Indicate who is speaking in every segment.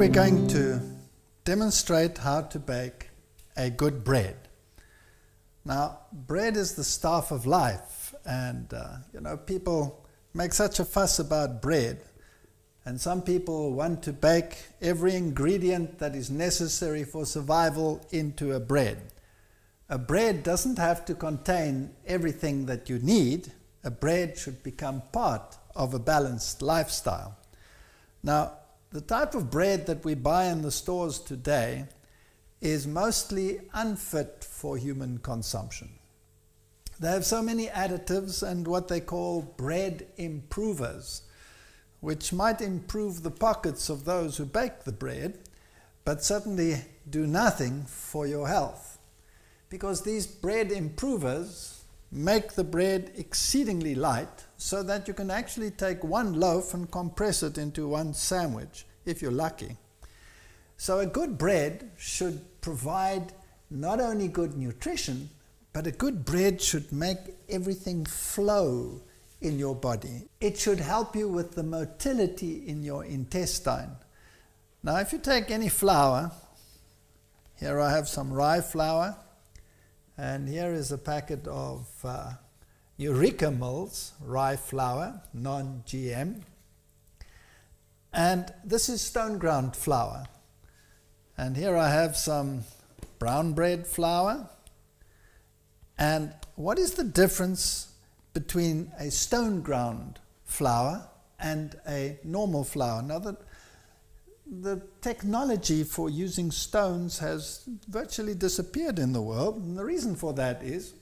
Speaker 1: we're going to demonstrate how to bake a good bread. Now, bread is the staff of life, and people make such a fuss about bread, and some people want to bake every ingredient that is necessary for survival into a bread. A bread doesn't have to contain everything that you need. A bread should become part of a balanced lifestyle. Now, the type of bread that we buy in the stores today is mostly unfit for human consumption. They have so many additives and what they call bread improvers, which might improve the pockets of those who bake the bread, but certainly do nothing for your health. Because these bread improvers make the bread exceedingly light so that you can actually take one loaf and compress it into one sandwich, if you're lucky. So a good bread should provide not only good nutrition, but a good bread should make everything flow in your body. It should help you with the motility in your intestine. Now, if you take any flour, here I have some rye flour, and here is a packet of Eureka Mills rye flour, non-GM. And this is stone ground flour. And here I have some brown bread flour. And what is the difference between a stone ground flour and a normal flour? Now, the technology for using stones has virtually disappeared in the world, and the reason for that is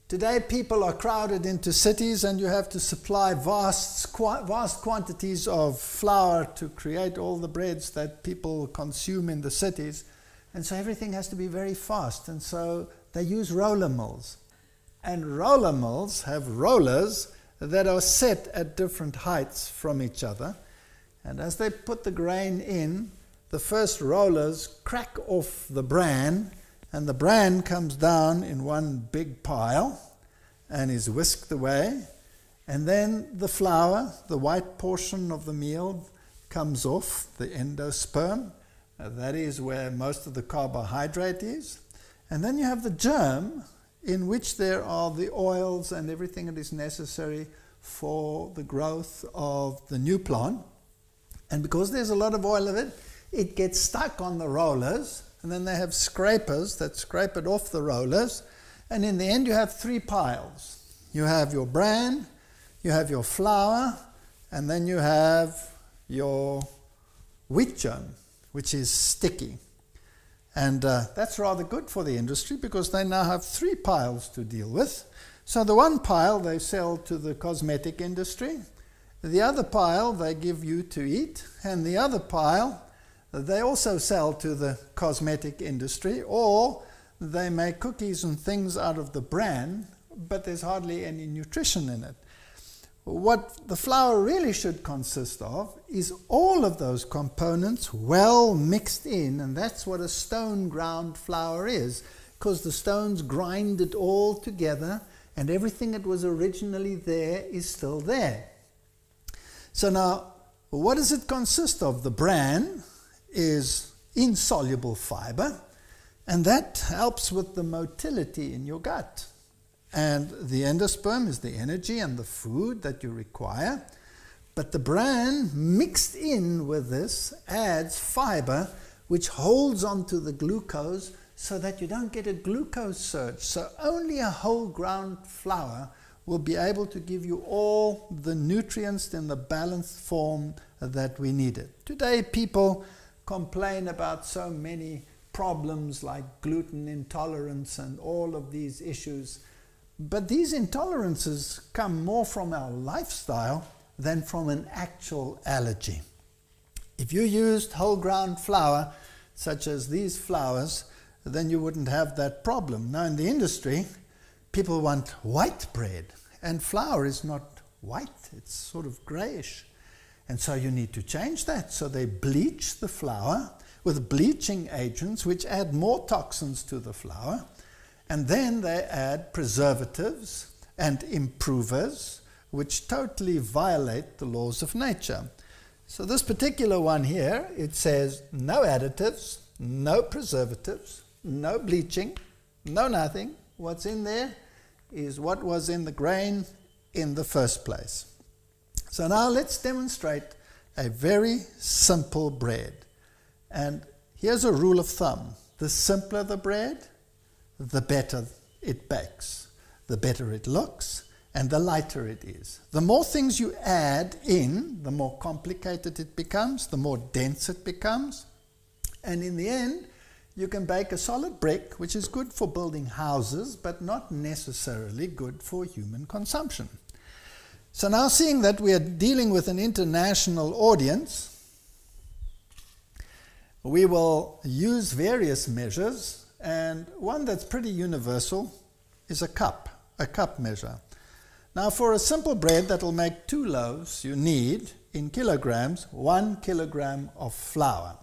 Speaker 1: today people are crowded into cities and you have to supply vast quantities of flour to create all the breads that people consume in the cities, and so everything has to be very fast, and so they use roller mills. And roller mills have rollers that are set at different heights from each other. And as they put the grain in, the first rollers crack off the bran, and the bran comes down in one big pile and is whisked away. And then the flour, the white portion of the meal, comes off, the endosperm. That is where most of the carbohydrate is. And then you have the germ, in which there are the oils and everything that is necessary for the growth of the new plant. And because there's a lot of oil of it, it gets stuck on the rollers, and then they have scrapers that scrape it off the rollers, and in the end you have three piles. You have your bran, you have your flour, and then you have your wheat germ, which is sticky. And that's rather good for the industry because they now have three piles to deal with. So the one pile they sell to the cosmetic industry, the other pile they give you to eat, and the other pile they also sell to the cosmetic industry, or they make cookies and things out of the bran, but there's hardly any nutrition in it. What the flour really should consist of is all of those components well mixed in, and that's what a stone ground flour is, because the stones grind it all together and everything that was originally there is still there. So now, what does it consist of? The bran is insoluble fiber, and that helps with the motility in your gut. And the endosperm is the energy and the food that you require. But the bran mixed in with this adds fiber, which holds onto the glucose so that you don't get a glucose surge. So only a whole ground flour will be able to give you all the nutrients in the balanced form that we needed. Today people complain about so many problems like gluten intolerance and all of these issues, but these intolerances come more from our lifestyle than from an actual allergy. If you used whole ground flour, such as these flours, then you wouldn't have that problem. Now in the industry, people want white bread, and flour is not white, it's sort of grayish. And so you need to change that. So they bleach the flour with bleaching agents which add more toxins to the flour, and then they add preservatives and improvers which totally violate the laws of nature. So this particular one here, it says no additives, no preservatives, no bleaching, no nothing. What's in there is what was in the grain in the first place. So now let's demonstrate a very simple bread. And here's a rule of thumb. The simpler the bread, the better it bakes, the better it looks, and the lighter it is. The more things you add in, the more complicated it becomes, the more dense it becomes. And in the end, you can bake a solid brick, which is good for building houses, but not necessarily good for human consumption. So now, seeing that we are dealing with an international audience, we will use various measures, and one that's pretty universal is a cup measure. Now, for a simple bread that will make 2 loaves, you need, in kilograms, 1 kilogram of flour.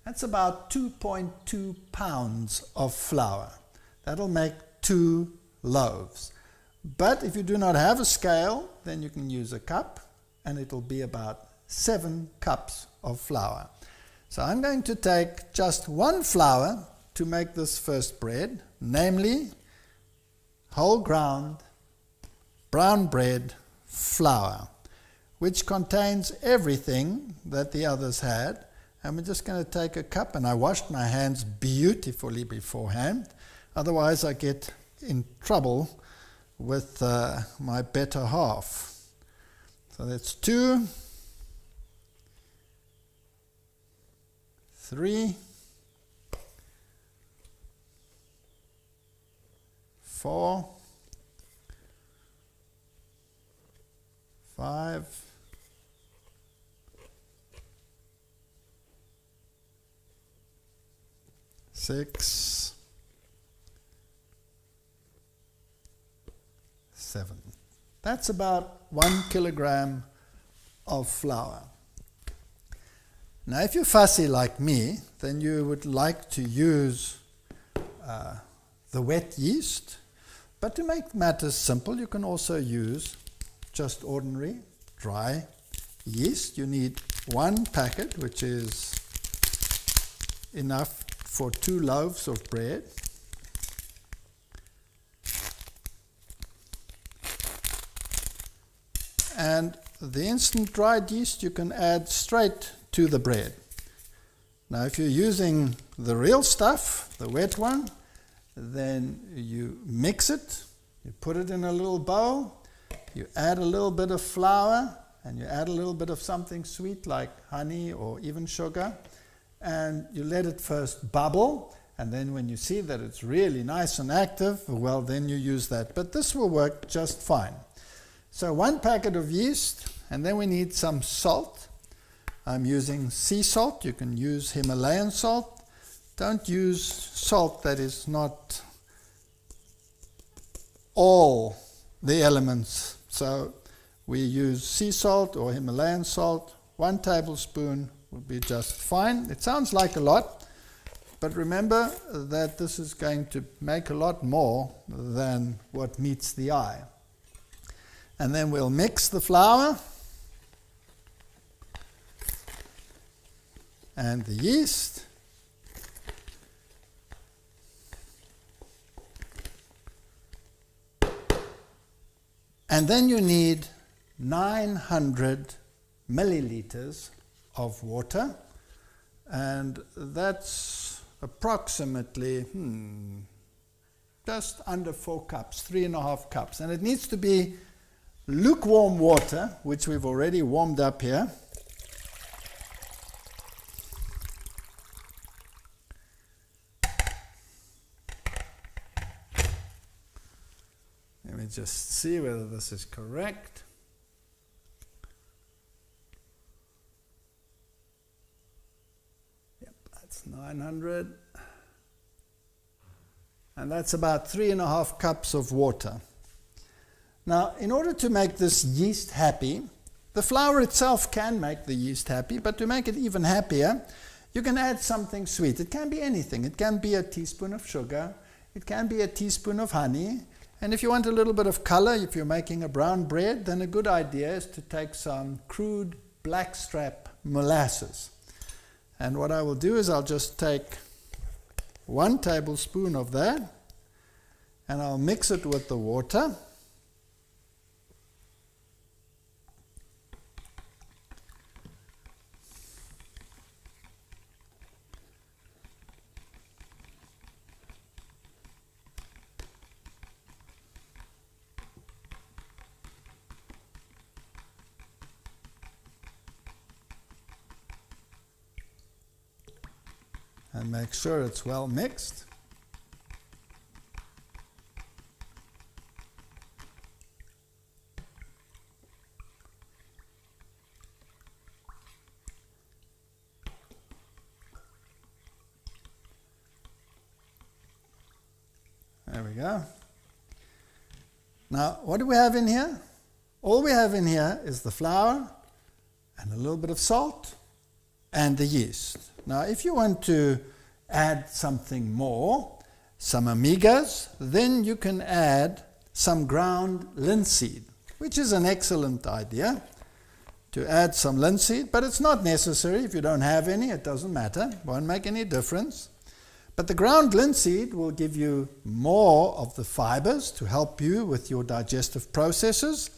Speaker 1: That's about 2.2 pounds of flour. That'll make 2 loaves. But if you do not have a scale, then you can use a cup, and it'll be about 7 cups of flour. So I'm going to take just 1 flour to make this first bread, namely whole ground brown bread flour, which contains everything that the others had. And we're just going to take a cup, and I washed my hands beautifully beforehand, otherwise I get in trouble with my better half. So that's 2, 3, 4, 5, 6, 7. That's about 1 kilogram of flour. Now, if you're fussy like me, then you would like to use the wet yeast. But to make matters simple, you can also use just ordinary dry yeast. You need 1 packet, which is enough for 2 loaves of bread. And the instant dried yeast you can add straight to the bread. Now, if you're using the real stuff, the wet one, then you mix it, you put it in a little bowl, you add a little bit of flour, and you add a little bit of something sweet like honey or even sugar, and you let it first bubble, and then when you see that it's really nice and active, well, then you use that. But this will work just fine. So 1 packet of yeast, and then we need some salt. I'm using sea salt. You can use Himalayan salt. Don't use salt that is not all the elements. So we use sea salt or Himalayan salt. 1 tablespoon would be just fine. It sounds like a lot, but remember that this is going to make a lot more than what meets the eye. And then we'll mix the flour and the yeast. And then you need 900 milliliters of water, and that's approximately just under 4 cups, 3.5 cups. And it needs to be lukewarm water, which we've already warmed up here. Let me just see whether this is correct. Yep, that's 900. And that's about 3.5 cups of water. Now, in order to make this yeast happy, the flour itself can make the yeast happy, but to make it even happier, you can add something sweet. It can be anything. It can be a teaspoon of sugar. It can be a teaspoon of honey. And if you want a little bit of color, if you're making a brown bread, then a good idea is to take some crude blackstrap molasses. And what I will do is I'll just take 1 tablespoon of that and I'll mix it with the water. And make sure it's well mixed. There we go. Now, what do we have in here? All we have in here is the flour and a little bit of salt and the yeast. Now, if you want to add something more, some omegas, then you can add some ground linseed, which is an excellent idea to add some linseed, but it's not necessary. If you don't have any, it doesn't matter. It won't make any difference. But the ground linseed will give you more of the fibers to help you with your digestive processes,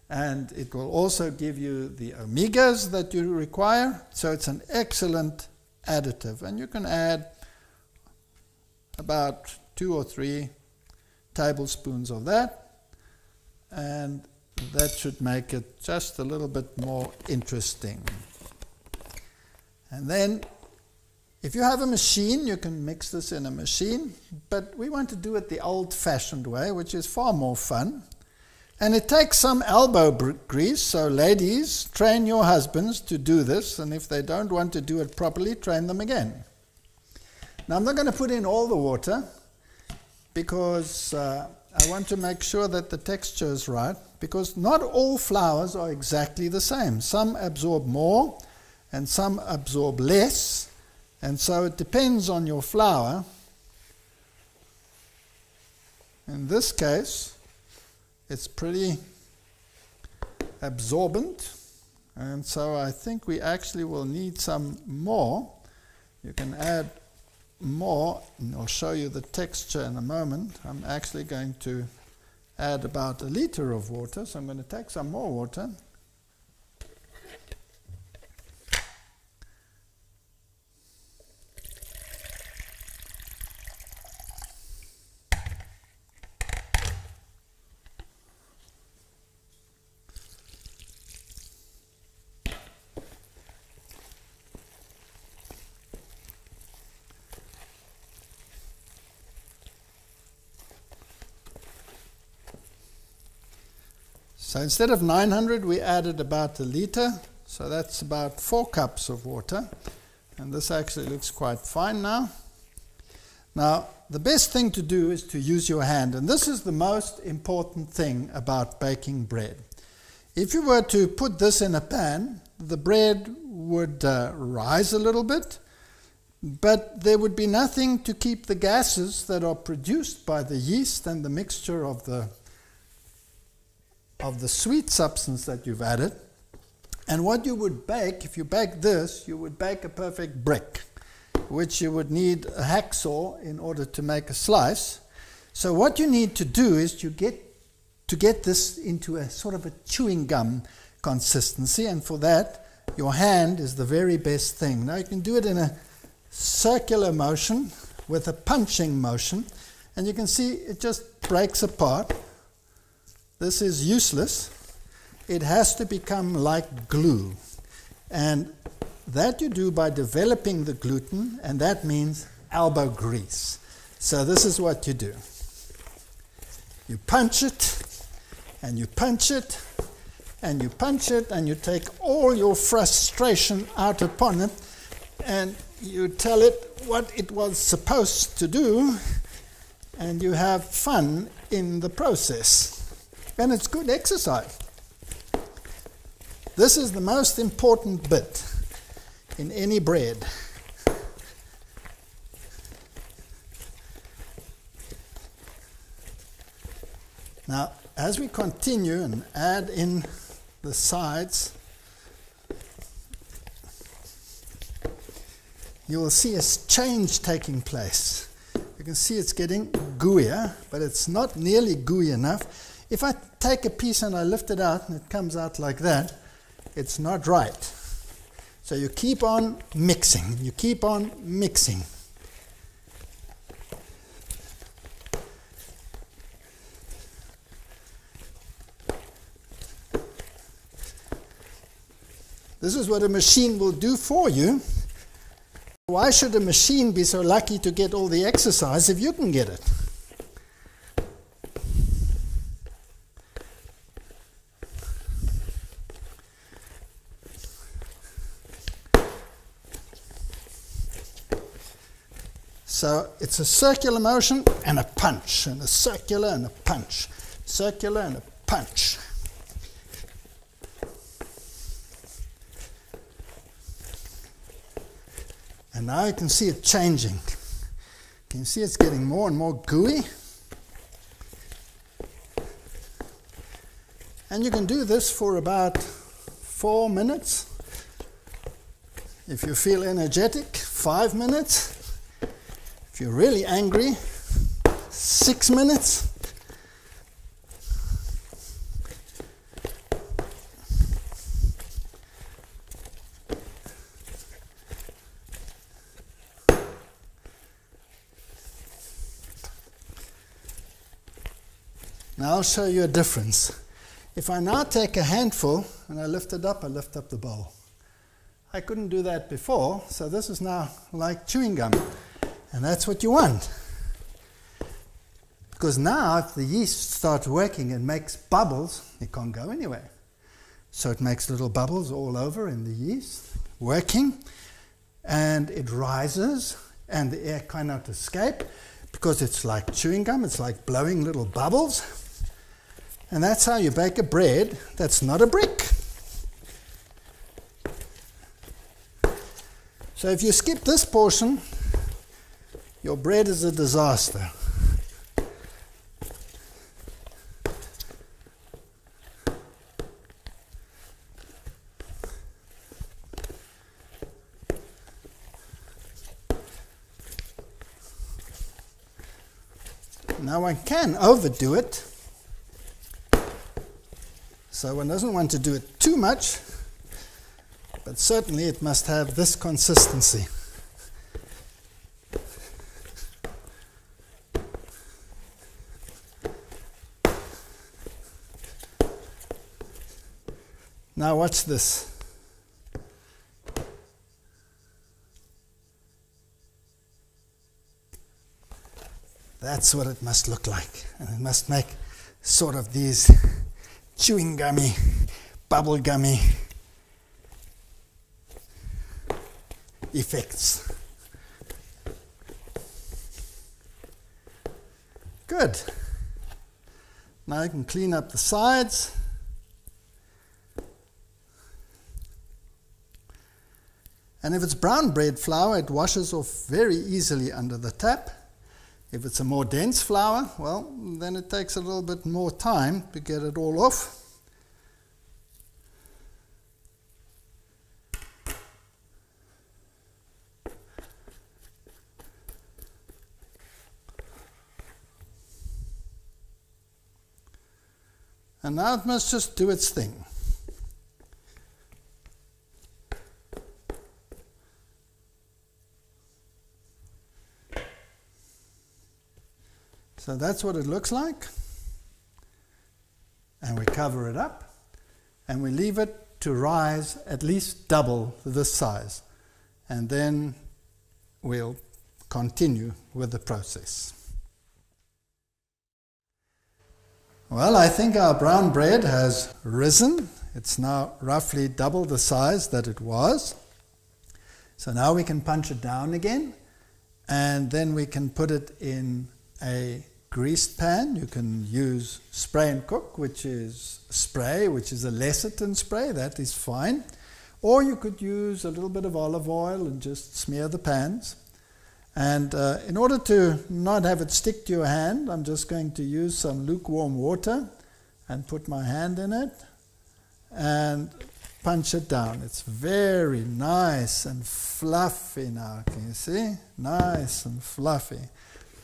Speaker 1: and it will also give you the omegas that you require. So it's an excellent additive, and you can add about 2 or 3 tablespoons of that, and that should make it just a little bit more interesting. And then if you have a machine, you can mix this in a machine, but we want to do it the old-fashioned way, which is far more fun. And it takes some elbow grease, so ladies, train your husbands to do this, and if they don't want to do it properly, train them again. Now, I'm not going to put in all the water because I want to make sure that the texture is right, because not all flours are exactly the same. Some absorb more and some absorb less, and so it depends on your flour. In this case, it's pretty absorbent, and so I think we actually will need some more. You can add more, and I'll show you the texture in a moment. I'm actually going to add about 1 liter of water, so I'm going to take some more water. So instead of 900, we added about 1 liter, so that's about 4 cups of water, and this actually looks quite fine now. Now, the best thing to do is to use your hand, and this is the most important thing about baking bread. If you were to put this in a pan, the bread would rise a little bit, but there would be nothing to keep the gases that are produced by the yeast and the mixture of the sweet substance that you've added. And what you would bake, if you bake this, you would bake a perfect brick, which you would need a hacksaw in order to make a slice. So what you need to do is to get this into a sort of a chewing gum consistency, and for that your hand is the very best thing. Now you can do it in a circular motion with a punching motion, and you can see it just breaks apart. This is useless. It has to become like glue, and that you do by developing the gluten, and that means elbow grease. So this is what you do. You punch it, and you punch it, and you punch it, and you take all your frustration out upon it, and you tell it what it was supposed to do, and you have fun in the process. And it's good exercise. This is the most important bit in any bread. Now, as we continue and add in the sides, you will see a change taking place. You can see it's getting gooier, but it's not nearly gooey enough. If I take a piece and I lift it out and it comes out like that, it's not right. So you keep on mixing, you keep on mixing. This is what a machine will do for you. Why should a machine be so lucky to get all the exercise if you can get it? So it's a circular motion and a punch, and a circular and a punch, circular and a punch. And now you can see it changing. You can see it's getting more and more gooey. And you can do this for about 4 minutes. If you feel energetic, 5 minutes. If you're really angry, 6 minutes. Now I'll show you a difference. If I now take a handful and I lift it up, I lift up the bowl. I couldn't do that before, so this is now like chewing gum. And that's what you want. Because now if the yeast starts working and makes bubbles, it can't go anywhere. So it makes little bubbles all over in the yeast, working, and it rises, and the air cannot escape, because it's like chewing gum, it's like blowing little bubbles. And that's how you bake a bread that's not a brick. So if you skip this portion, your bread is a disaster. Now one can overdo it. So one doesn't want to do it too much, but certainly it must have this consistency. Now watch this. That's what it must look like. And it must make sort of these chewing gummy, bubble gummy effects. Good. Now you can clean up the sides. And if it's brown bread flour, it washes off very easily under the tap. If it's a more dense flour, well, then it takes a little bit more time to get it all off. And now it must just do its thing. So that's what it looks like. And we cover it up and we leave it to rise at least double this size. And then we'll continue with the process. Well, I think our brown bread has risen. It's now roughly double the size that it was. So now we can punch it down again, and then we can put it in a greased pan. You can use spray and cook, which is spray, which is a lecithin spray. That is fine. Or you could use a little bit of olive oil and just smear the pans. And in order to not have it stick to your hand, I'm just going to use some lukewarm water and put my hand in it and punch it down. It's very nice and fluffy now. Can you see? Nice and fluffy.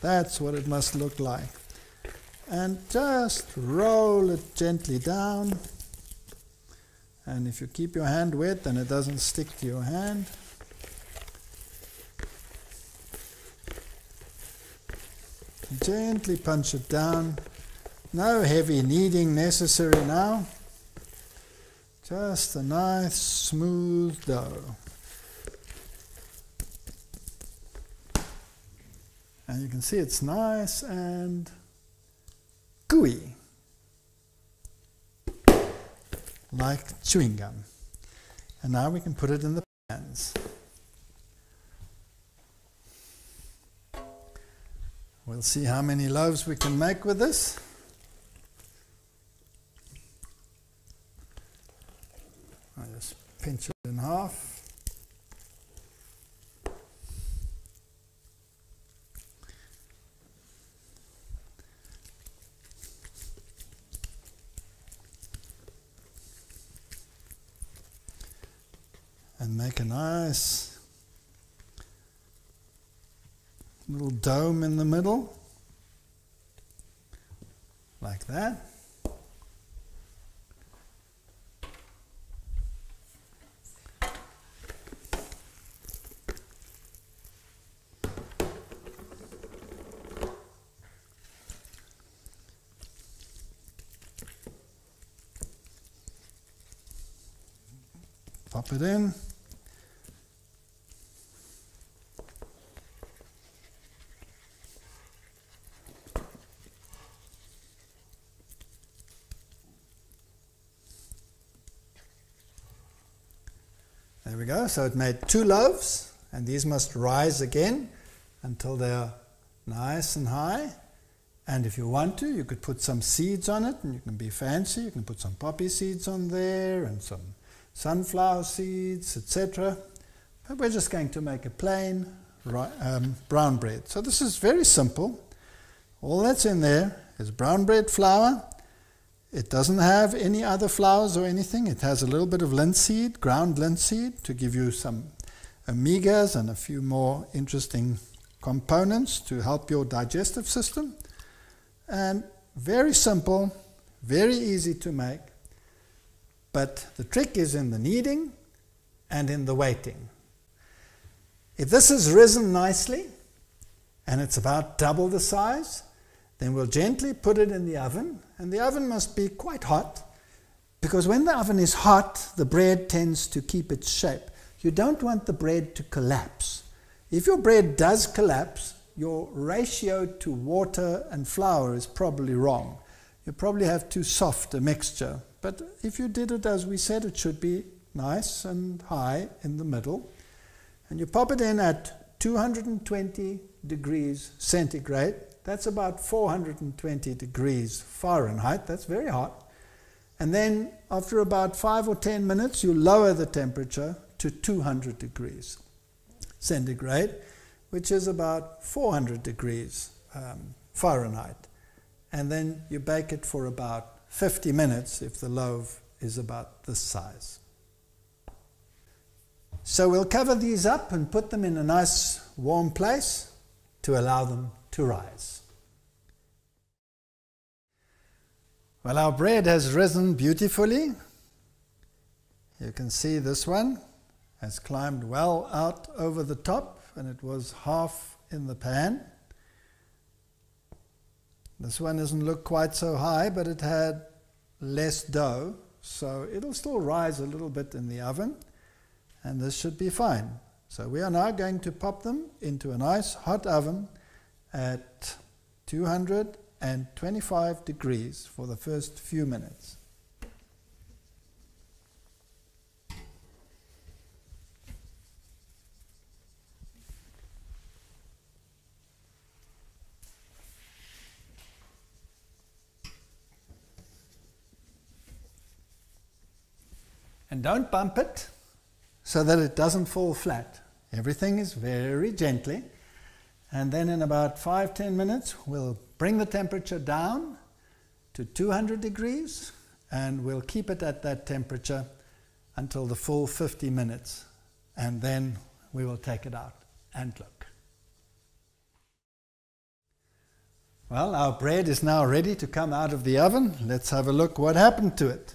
Speaker 1: That's what it must look like. And just roll it gently down. And if you keep your hand wet, then it doesn't stick to your hand. Gently punch it down. No heavy kneading necessary now. Just a nice smooth dough. And you can see it's nice and gooey, like chewing gum. And now we can put it in the pans. We'll see how many loaves we can make with this. I just pinch it in half. And make a nice little dome in the middle, like that. Pop it in. There we go. So it made 2 loaves, and these must rise again until they are nice and high. And if you want to, you could put some seeds on it, and you can be fancy. You can put some poppy seeds on there and some sunflower seeds, etc. But we're just going to make a plain brown bread. So this is very simple. All that's in there is brown bread flour. It doesn't have any other flours or anything. It has a little bit of linseed, ground linseed, to give you some omegas and a few more interesting components to help your digestive system. And very simple, very easy to make. But the trick is in the kneading and in the waiting. If this has risen nicely and it's about double the size, then we'll gently put it in the oven, and the oven must be quite hot, because when the oven is hot, the bread tends to keep its shape. You don't want the bread to collapse. If your bread does collapse, your ratio to water and flour is probably wrong. You probably have too soft a mixture. But if you did it as we said, it should be nice and high in the middle. And you pop it in at 220 degrees centigrade. That's about 420 degrees Fahrenheit. That's very hot. And then after about 5 or 10 minutes, you lower the temperature to 200 degrees centigrade, which is about 400 degrees Fahrenheit. And then you bake it for about 50 minutes if the loaf is about this size. So we'll cover these up and put them in a nice warm place to allow them to rise. Well, our bread has risen beautifully. You can see this one has climbed well out over the top, and it was half in the pan. This one doesn't look quite so high, but it had less dough, so it'll still rise a little bit in the oven, and this should be fine. So we are now going to pop them into a nice hot oven at 225 degrees for the first few minutes. And don't bump it so that it doesn't fall flat. Everything is very gently. And then in about 5-10 minutes, we'll bring the temperature down to 200 degrees, and we'll keep it at that temperature until the full 50 minutes, and then we will take it out and look. Well, our bread is now ready to come out of the oven. Let's have a look what happened to it.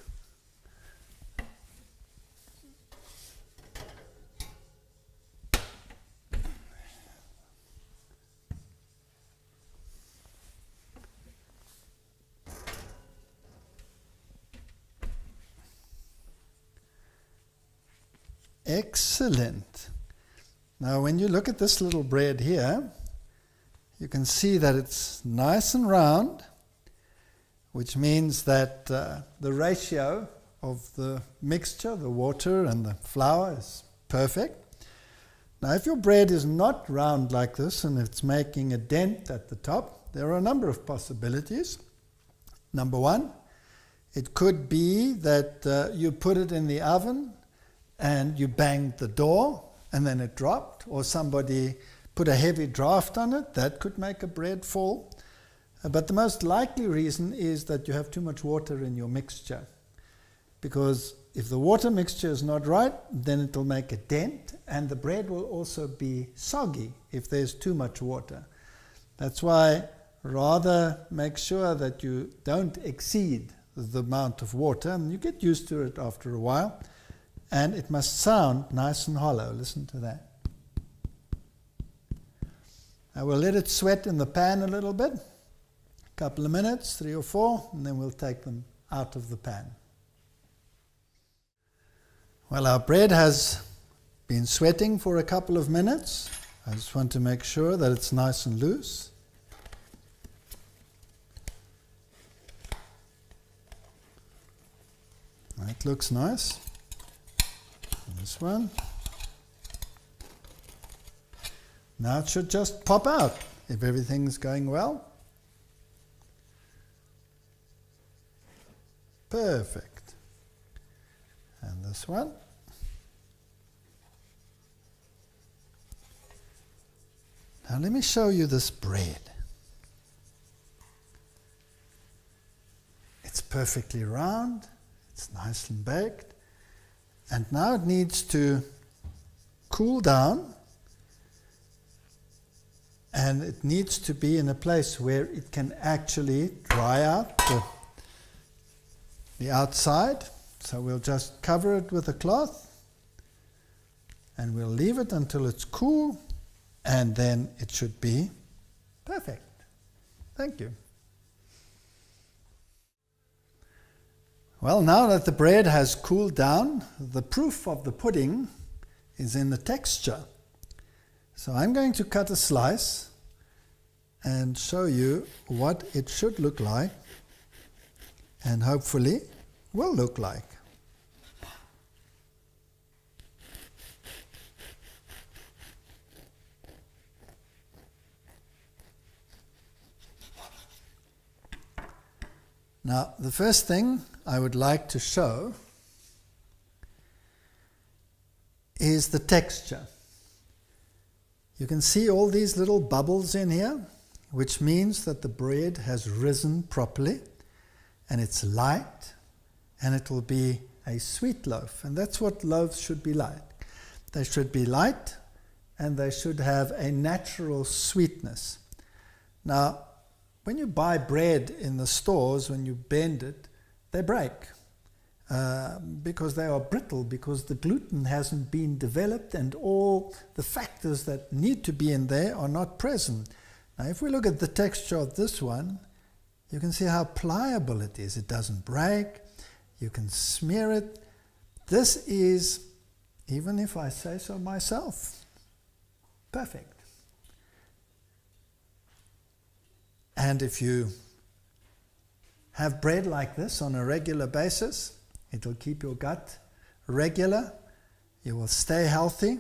Speaker 1: Excellent. Now when you look at this little bread here, you can see that it's nice and round, which means that the ratio of the mixture, the water and the flour, is perfect. Now if your bread is not round like this and it's making a dent at the top, there are a number of possibilities. Number one, it could be that you put it in the oven and you banged the door and then it dropped, or somebody put a heavy draft on it. That could make a bread fall. But the most likely reason is that you have too much water in your mixture. Because if the water mixture is not right, then it will make a dent, and the bread will also be soggy if there's too much water. That's why rather make sure that you don't exceed the amount of water, and you get used to it after a while. And it must sound nice and hollow. Listen to that. I will let it sweat in the pan a little bit, a couple of minutes, 3 or 4, and then we'll take them out of the pan. Well, our bread has been sweating for a couple of minutes. I just want to make sure that it's nice and loose. That looks nice. This one. Now it should just pop out if everything's going well. Perfect. And this one. Now let me show you this bread. It's perfectly round. It's nice and baked. And now it needs to cool down, and it needs to be in a place where it can actually dry out the outside. So we'll just cover it with a cloth and we'll leave it until it's cool, and then it should be perfect. Thank you. Well, now that the bread has cooled down, the proof of the pudding is in the texture. So I'm going to cut a slice and show you what it should look like, and hopefully will look like. Now, the first thing I would like to show is the texture. You can see all these little bubbles in here, which means that the bread has risen properly, and it's light, and it will be a sweet loaf. And that's what loaves should be like. They should be light, and they should have a natural sweetness. Now, when you buy bread in the stores, when you bend it, they break because they are brittle, because the gluten hasn't been developed and all the factors that need to be in there are not present. Now, if we look at the texture of this one, you can see how pliable it is. It doesn't break. You can smear it. This is, even if I say so myself, perfect. And if you have bread like this on a regular basis, it will keep your gut regular, you will stay healthy,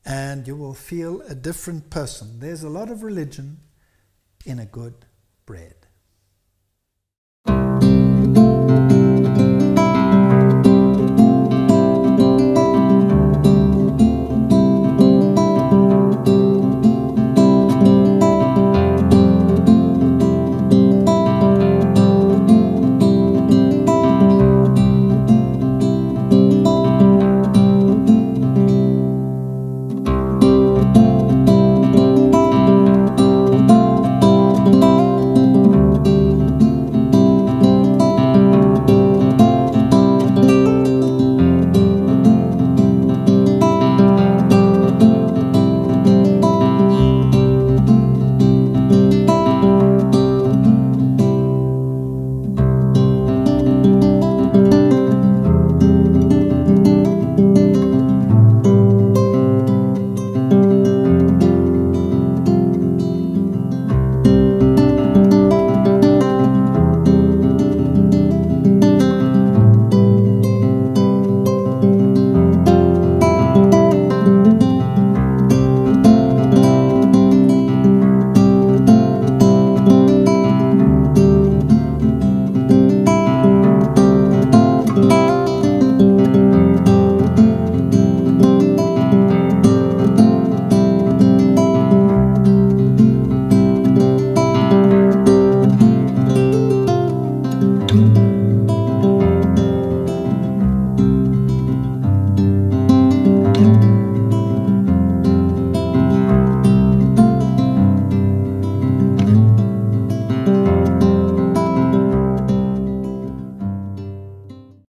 Speaker 1: and you will feel a different person. There's a lot of religion in a good bread.